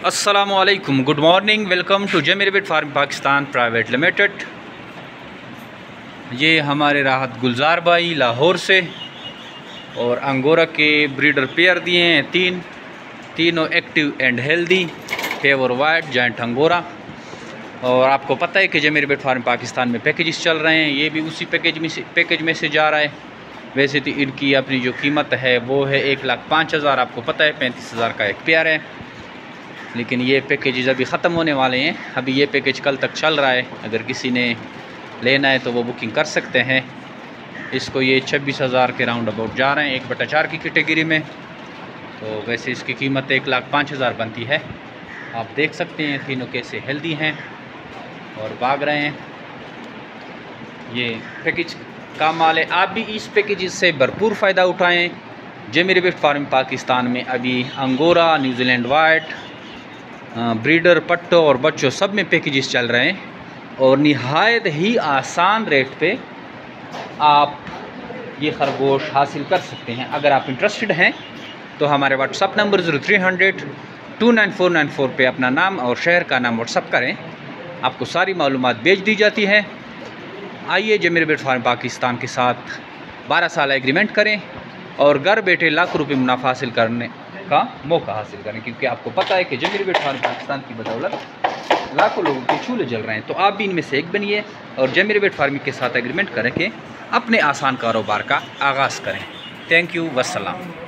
अस्सलामुअलैकुम, good morning, welcome to Zameer बिट farm Pakistan private limited. ये हमारे राहत गुलजार भाई लाहौर से और अंगोरा के ब्रीडर पेयर दिए हैं तीनों active and healthy pure white giant angora. और आपको पता है कि जमीर बिट फार्म पाकिस्तान में पैकेजेस चल रहे हैं, ये भी उसी पैकेज में से जा रहा है। वैसे तो इनकी अपनी जो कीमत है वो है 1,05,000, आपको पता है 35,000 का एक पेयर है। लेकिन ये पैकेजेस अभी ख़त्म होने वाले हैं, अभी ये पैकेज कल तक चल रहा है। अगर किसी ने लेना है तो वो बुकिंग कर सकते हैं। इसको ये 26,000 के राउंड अबाउट जा रहे हैं 1/4 की कैटेगरी में। तो वैसे इसकी कीमत 1,05,000 बनती है। आप देख सकते हैं तीनों कैसे हेल्दी हैं और भाग रहे हैं। ये पैकेज का माल है, आप भी इस पैकेज से भरपूर फ़ायदा उठाएँ। जमीर बिट फार्म पाकिस्तान में अभी अंगोरा, न्यूजीलैंड वाइट, ब्रीडर, पट्टो और बच्चों सब में पैकेजेस चल रहे हैं और निहायत ही आसान रेट पे आप ये खरगोश हासिल कर सकते हैं। अगर आप इंटरेस्टेड हैं तो हमारे व्हाट्सअप नंबर 0300 29494 पे अपना नाम और शहर का नाम व्हाट्सअप करें, आपको सारी मालूमात भेज दी जाती है। आइए जमीर बिट फार्म पाकिस्तान के साथ 12 साल एग्रीमेंट करें और घर बैठे लाखों रुपये मुनाफा हासिल करने का मौका हासिल करें, क्योंकि आपको पता है कि जमीर बिट फार्म पाकिस्तान की बदौलत लाखों लोगों के चूल्हे जल रहे हैं। तो आप भी इनमें से एक बनिए और जमीर बिट फार्मिंग के साथ एग्रीमेंट करें कि अपने आसान कारोबार का आगाज़ करें। Thank you, वस्सलाम।